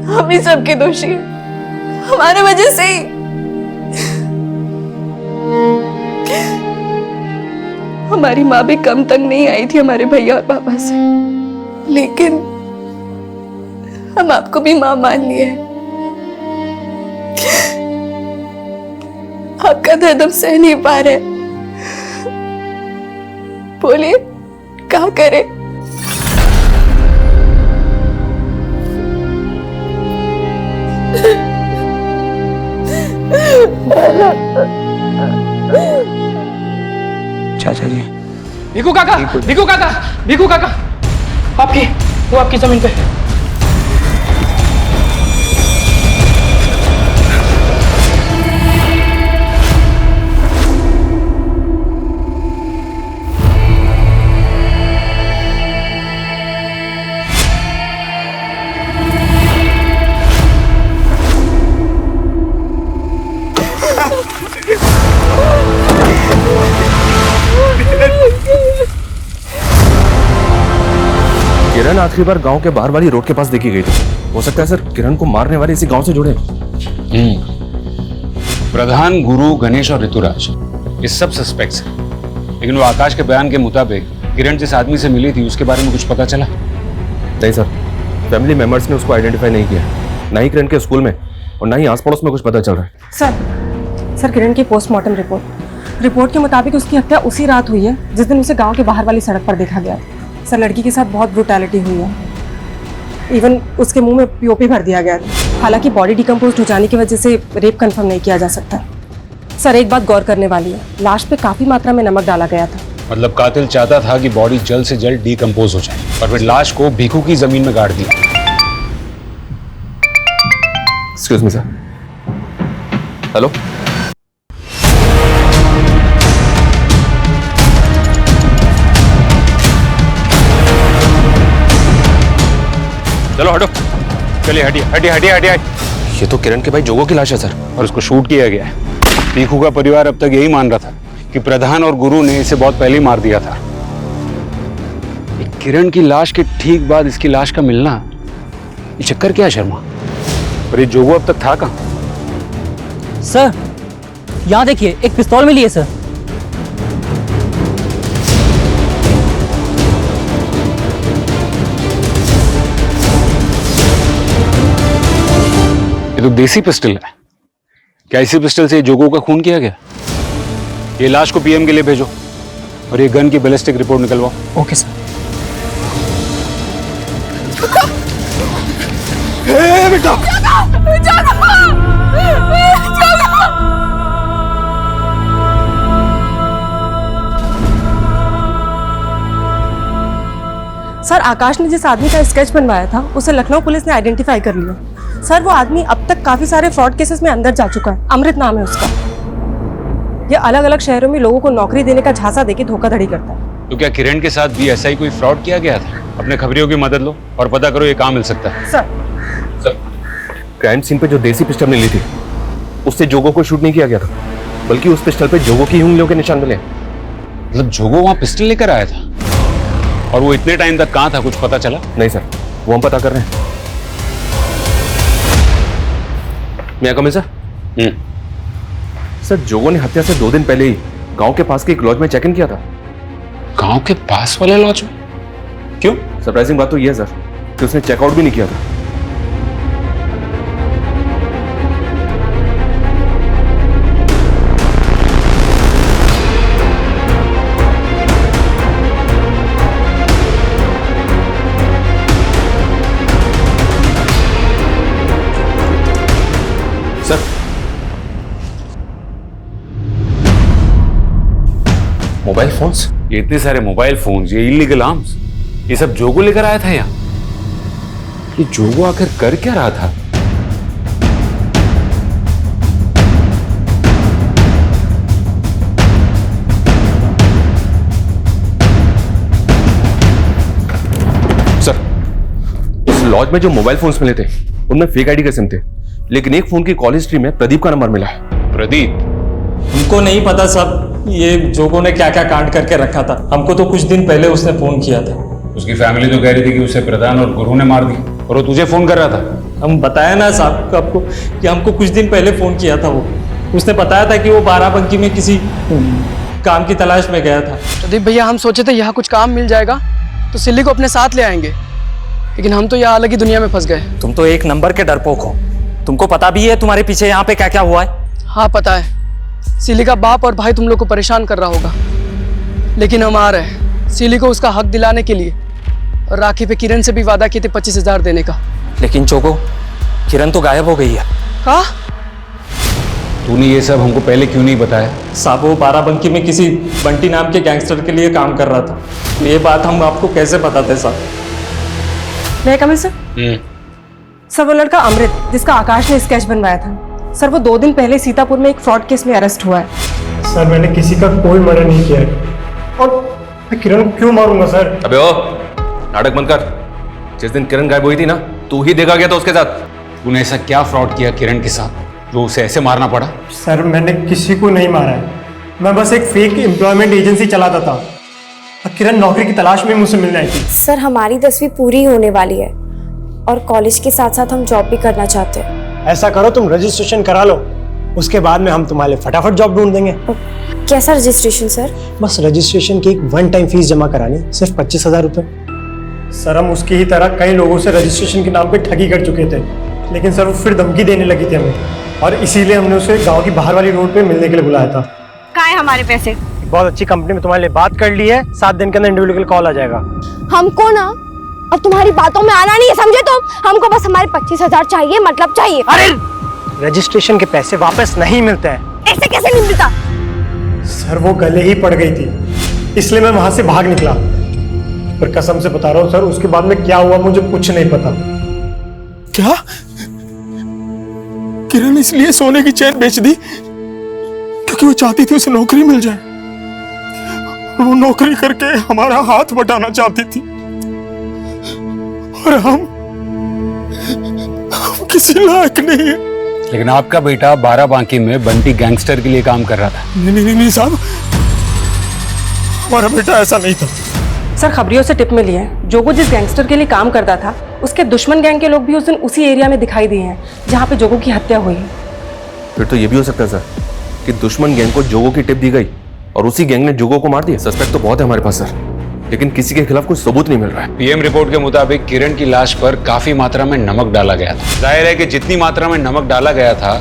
[SPEAKER 9] हम ही सबके दोषी हैं, हमारे वजह से ही। हमारी माँ भी कम तंग नहीं आई थी हमारे भैया और पापा से, लेकिन हम आपको भी माँ मान लिए हैं। आपका दर्द हम सह नहीं पा रहे, बोलिए क्या करें?
[SPEAKER 4] चाचा जी,
[SPEAKER 3] भीखू काका, भीखू काका, भीखू काका, वो आपकी जमीन पे।
[SPEAKER 14] किरण आखिरी बार गांव के बाहर वाली रोड के पास देखी गई थी। हो सकता है सर किरण को मारने वाले इसी गांव से जुड़े।
[SPEAKER 13] प्रधान, गुरु, गणेश और ऋतुराज ये सब सस्पेक्ट्स हैं, लेकिन वो आकाश के बयान के मुताबिक किरण जिस आदमी से मिली थी उसके बारे में कुछ पता चला?
[SPEAKER 14] नहीं सर, फैमिली मेंबर्स ने उसको आइडेंटिफाई नहीं किया, ना ही किरण के स्कूल में और ना ही आस पड़ोस में कुछ पता चल रहा है।
[SPEAKER 17] सर किरण की पोस्टमार्टम रिपोर्ट के मुताबिक उसकी हत्या उसी रात हुई है जिस दिन उसे गांव के बाहर वाली सड़क पर देखा गया था। सर लड़की के साथ बहुत ब्रूटैलिटी हुई है, इवन उसके मुंह में पीओपी भर दिया गया था। हालांकि बॉडी डिकम्पोज हो जाने की वजह से रेप कंफर्म नहीं किया जा सकता। सर एक बात गौर करने वाली है, लाश पे काफी मात्रा में नमक डाला गया था।
[SPEAKER 13] मतलब कातिल चाहता था कि बॉडी जल्द से जल्द डिकम्पोज हो जाए और फिर लाश को भीखू की जमीन में गाड़ दिया।
[SPEAKER 14] Excuse me sir. हेलो,
[SPEAKER 13] चलो हटो, चलिए हटिए।
[SPEAKER 14] ये तो किरण के भाई जोगो की लाश है सर,
[SPEAKER 13] और उसको शूट किया गया है। भीखू का परिवार अब तक यही मान रहा था कि प्रधान और गुरु ने इसे बहुत पहले ही मार दिया था। किरण की लाश के ठीक बाद इसकी लाश का मिलना, ये चक्कर क्या है शर्मा? पर ये जोगो अब तक था कहाँ?
[SPEAKER 15] सर यहाँ देखिए, एक पिस्तौल मिली है सर।
[SPEAKER 13] ये तो देसी पिस्टल है। क्या इसी पिस्टल से जोगो का खून किया गया? ये लाश को पीएम के लिए भेजो, और ये गन की बैलिस्टिक रिपोर्ट निकलवाओ।
[SPEAKER 15] Okay sir.
[SPEAKER 18] बेटा
[SPEAKER 17] सर, आकाश ने जिस आदमी का स्केच बनवाया था उसे लखनऊ पुलिस ने आइडेंटिफाई कर लिया। सर, वो आदमी अब तक काफी सारे फ्रॉड केसेस में अंदर जा चुका है। अमृत नाम है उसका। ये अलग अलग शहरों में लोगों को नौकरी देने का झांसा देके धोखाधड़ी करता है।
[SPEAKER 13] तो क्या किरण के साथ भी ऐसा ही कोई फ्रॉड किया गया था? अपने खबरियों की मदद लो और पता करो, ये काम मिल सकता है।
[SPEAKER 17] सर,
[SPEAKER 14] क्राइम सीन पे जो देसी पिस्टल ने ली थी उससे जोगो को शूट नहीं किया गया था, बल्कि उस पिस्टल पे जोगो की उंगलियों के निशान मिले।
[SPEAKER 13] मतलब जोगो वहां पिस्टल लेकर आया था और वो इतने टाइम तक कहां था, कुछ पता चला?
[SPEAKER 14] नहीं सर, वो हम पता कर रहे हैं। मैं कम सर। सर, जोगो ने हत्या से 2 दिन पहले ही गांव के पास के एक लॉज में चेक इन किया था।
[SPEAKER 13] गांव के पास वाले लॉज में? क्यों?
[SPEAKER 14] सरप्राइजिंग बात तो यह है सर कि उसने चेकआउट भी नहीं किया था। सर,
[SPEAKER 13] मोबाइल फोन्स, ये इतने सारे मोबाइल फोन्स, ये इलीगल आर्म्स, ये सब जोगो लेकर आया था यहाँ? ये जोगो आखिर कर क्या रहा था?
[SPEAKER 14] सर, उस लॉज में जो मोबाइल फोन्स मिले थे उनमें फेक आईडी के सिम थे, लेकिन एक फोन की कॉल हिस्ट्री में प्रदीप का नंबर मिला है।
[SPEAKER 13] प्रदीप?
[SPEAKER 15] हमको नहीं पता साहब, ये जोगो ने क्या क्या कांड करके रखा था। हमको तो कुछ दिन पहले उसने फोन किया था।
[SPEAKER 13] उसकी फैमिली तो कह रही थी कि उसे प्रधान और गुरु ने मार दी, और वो तुझे फोन कर रहा था।
[SPEAKER 15] हम बताया ना साहब आपको कि हमको कुछ दिन पहले फोन किया था। वो उसने बताया था कि वो बाराबंकी में किसी काम की तलाश में गया था।
[SPEAKER 3] प्रदीप भैया, हम सोचे थे यहाँ कुछ काम मिल जाएगा तो सिल्ली को अपने साथ ले आएंगे, लेकिन हम तो यहाँ अलग ही दुनिया में फंस गए।
[SPEAKER 15] तुम तो एक नंबर के डरपोक हो। तुमको पता भी है तुम्हारे पीछे यहाँ पे क्या क्या हुआ है?
[SPEAKER 3] हाँ पता है, सिली का बाप और भाई तुम लोग को परेशान कर रहा होगा, लेकिन हम आ रहे हैं सिली को उसका हक दिलाने के लिए। और राखी पे किरण से भी वादा किए थे 25,000 देने का।
[SPEAKER 15] लेकिन जोगो, किरण तो गायब हो गई है।
[SPEAKER 3] कहा?
[SPEAKER 13] तूने ये सब हमको पहले क्यों नहीं बताया?
[SPEAKER 15] साहब, वो बाराबंकी में किसी बंटी नाम के गैंगस्टर के लिए काम कर रहा था। तो ये बात हम आपको कैसे बताते साहब?
[SPEAKER 17] मैं कमिल सर। सर, वो लड़का अमृत जिसका आकाश ने स्केच बनवाया था, सर वो 2 दिन पहले सीतापुर में एक फ्रॉड केस में अरेस्ट हुआ है।
[SPEAKER 6] सर, मैंने किसी का कोई मर्डर नहीं किया है, और मैं किरण को क्यों मारूंगा सर?
[SPEAKER 14] अबे ओ, नाटक बंद कर। जिस दिन किरण गायब हुई थी ना, तू ही देखा गया था उसके साथ।
[SPEAKER 13] तूने ऐसा क्या फ्रॉड किया किरण के साथ जो उसे ऐसे मारना पड़ा?
[SPEAKER 6] सर, मैंने किसी को नहीं मारा है। मैं बस एक फेक एम्प्लॉयमेंट एजेंसी चलाता था और किरण नौकरी की तलाश में मुझसे मिलने आई थी।
[SPEAKER 5] सर, हमारी 10वीं पूरी होने वाली है और कॉलेज के साथ साथ हम जॉब भी करना चाहते हैं।
[SPEAKER 6] ऐसा करो, तुम रजिस्ट्रेशन करा लो, उसके बाद में हम तुम्हारे लिए फटाफट जॉब ढूंढ देंगे।
[SPEAKER 5] कैसा रजिस्ट्रेशन सर?
[SPEAKER 6] बस रजिस्ट्रेशन की एक 1 टाइम फीस जमा करानी, सिर्फ 25,000 रुपये। सर, हम उसकी ही तरह कई लोगों से रजिस्ट्रेशन के नाम पे ठगी कर चुके थे, लेकिन सर वो फिर धमकी देने लगी थी हमें, और इसीलिए हमने उसे गांव की बाहर वाली रोड पे मिलने के लिए बुलाया था।
[SPEAKER 5] कहाँ है हमारे पैसे?
[SPEAKER 6] बहुत अच्छी कंपनी में तुम्हारे लिए बात कर ली है, 7 दिन के अंदर इंडिविजुअल कॉल आ जाएगा।
[SPEAKER 5] हमको ना अब तुम्हारी बातों में आना नहीं है, समझे तुम? हमको बस हमारे 25,000 चाहिए, मतलब चाहिए।
[SPEAKER 6] अरे, रजिस्ट्रेशन के पैसे वापस नहीं मिलते हैं।
[SPEAKER 5] ऐसे कैसे नहीं मिलता?
[SPEAKER 6] सर, वो गले ही पड़ गई थी, इसलिए मैं वहां से भाग निकला। पर कसम से बता रहा हूँ सर, उसके बाद में क्या हुआ मुझे कुछ नहीं पता।
[SPEAKER 1] क्या किरण इसलिए सोने की चैन बेच दी क्योंकि वो चाहती थी उसे नौकरी मिल जाए? वो नौकरी करके हमारा हाथ बटाना चाहती थी, और हम किसी लायक नहीं है।
[SPEAKER 13] लेकिन आपका बेटा बाराबांकी में बंटी गैंगस्टर के लिए काम कर रहा था।
[SPEAKER 1] नहीं साहब, हमारा बेटा ऐसा नहीं था।
[SPEAKER 17] सर, खबरियों से टिप मिली है, जोगो जिस गैंगस्टर के लिए काम करता था उसके दुश्मन गैंग के लोग भी उस दिन उसी एरिया में दिखाई दिए हैं जहाँ पे जोगो की हत्या हुई है।
[SPEAKER 14] फिर तो ये भी हो सकता है सर कि दुश्मन गैंग को जोगो की टिप दी गई और उसी गैंग ने जोगो को मार दिया। सस्पेक्ट तो बहुत है हमारे पास सर, लेकिन किसी के खिलाफ कोई सबूत नहीं मिल रहा है।
[SPEAKER 13] पीएम रिपोर्ट के मुताबिक किरण की लाश पर काफी मात्रा में नमक डाला गया था। जाहिर है कि जितनी मात्रा में नमक डाला गया था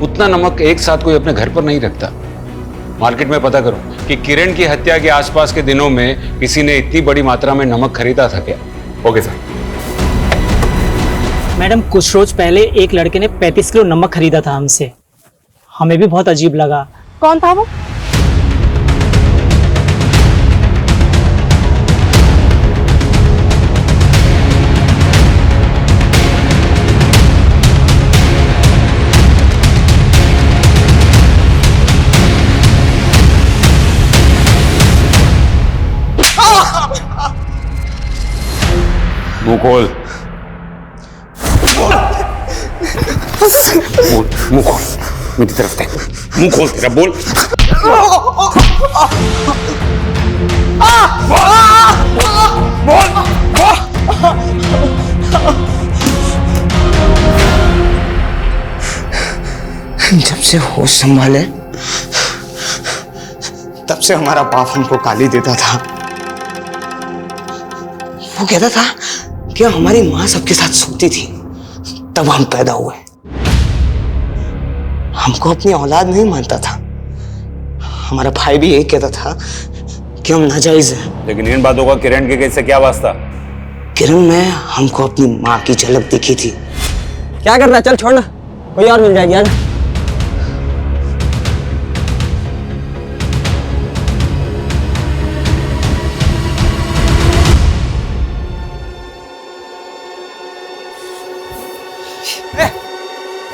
[SPEAKER 13] उतना नमक एक साथ कोई अपने घर पर नहीं रखता। मार्केट में पता करो कि किरण की हत्या के आसपास के दिनों में किसी ने इतनी बड़ी मात्रा में नमक खरीदा था क्या। Okay sir.
[SPEAKER 19] मैडम कुछ रोज पहले एक लड़के ने 35 किलो नमक खरीदा था हमसे। हमें भी बहुत अजीब लगा।
[SPEAKER 17] कौन था वो?
[SPEAKER 13] मुंह खोल। मुंह खोल, मेरी तरफ देख। मुंह खोल तेरा, बोल।
[SPEAKER 4] जब से होश संभाले तब से हमारा बाप हमको गाली देता था। वो कहता था कि हमारी माँ सबके साथ सोती थी, तब हम पैदा हुए। हमको अपनी औलाद नहीं मानता था। हमारा भाई भी यही कहता था कि हम नाजायज हैं।
[SPEAKER 13] लेकिन इन बातों का किरण के केस से क्या वास्ता?
[SPEAKER 4] किरण में हमको अपनी माँ की झलक दिखी थी।
[SPEAKER 16] क्या कर रहा है? चल छोड़ ना, कोई और मिल जाएगी। यार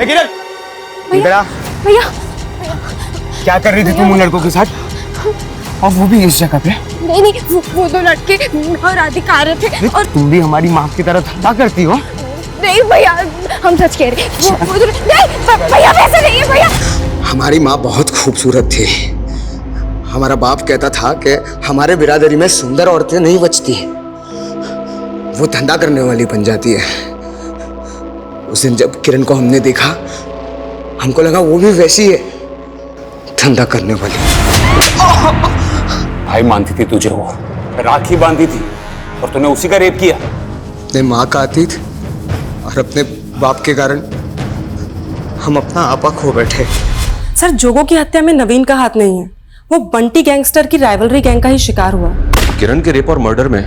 [SPEAKER 4] किरण,
[SPEAKER 5] भैया भैया
[SPEAKER 4] क्या कर रही थी तुम उन लड़कों के साथ, और वो भी इस जगह पे?
[SPEAKER 5] नहीं नहीं, वो दो लड़के और राधिका आ रहे थे। और
[SPEAKER 4] तुम भी हमारी माँ की तरह धंधा करती हो?
[SPEAKER 5] नहीं भैया, हम सच कह रहे हैं। वो नहीं भैया, वैसे नहीं है भैया।
[SPEAKER 4] हमारी माँ बहुत खूबसूरत थी। हमारा बाप कहता था कि हमारे बिरादरी में सुंदर औरतें नहीं बचती, वो धंधा करने वाली बन जाती है। उस दिन जब किरण को हमने देखा, हमको लगा वो भी वैसी है, धंधा करने वाली।
[SPEAKER 13] भाई मानती थी तुझे, वो राखी बांधी थी और तूने उसी का रेप किया।
[SPEAKER 4] अपने माँ का अतीत और अपने बाप के कारण हम अपना आपा खो बैठे।
[SPEAKER 17] सर, जोगो की हत्या में नवीन का हाथ नहीं है। वो बंटी गैंगस्टर की राइवलरी गैंग का ही शिकार हुआ।
[SPEAKER 14] किरण के रेप और मर्डर में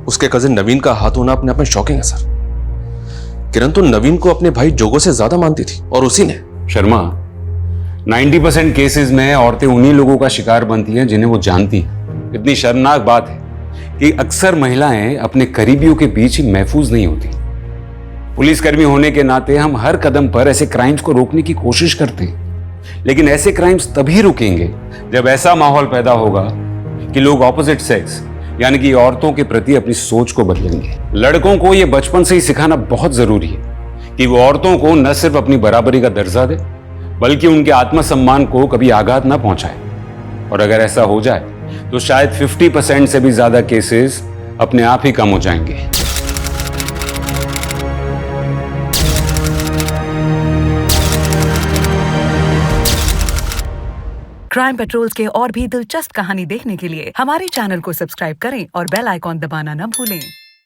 [SPEAKER 14] उसके कजिन नवीन का हाथ होना अपने आप में शॉकिंग है सर। किरण तो नवीन को अपने भाई जोगो से ज्यादा मानती थी, और उसी ने।
[SPEAKER 13] शर्मा, 90% केसेस में औरतें उन्हीं लोगों का शिकार बनती हैं जिन्हें वो जानती हैं। इतनी शर्मनाक बात है कि अक्सर महिलाएं अपने करीबियों के बीच ही महफूज नहीं होती। पुलिसकर्मी होने के नाते हम हर कदम पर ऐसे क्राइम्स को रोकने की कोशिश करते हैं, लेकिन ऐसे क्राइम्स तभी रुकेंगे जब ऐसा माहौल पैदा होगा कि लोग ऑपोजिट सेक्स यानी कि औरतों के प्रति अपनी सोच को बदलेंगे। लड़कों को यह बचपन से ही सिखाना बहुत जरूरी है कि वो औरतों को न सिर्फ अपनी बराबरी का दर्जा दे, बल्कि उनके आत्मसम्मान को कभी आघात न पहुंचाए। और अगर ऐसा हो जाए तो शायद 50% से भी ज्यादा केसेस अपने आप ही कम हो जाएंगे।
[SPEAKER 20] क्राइम पेट्रोल्स के और भी दिलचस्प कहानी देखने के लिए हमारे चैनल को सब्सक्राइब करें और बेल आइकॉन दबाना न भूलें।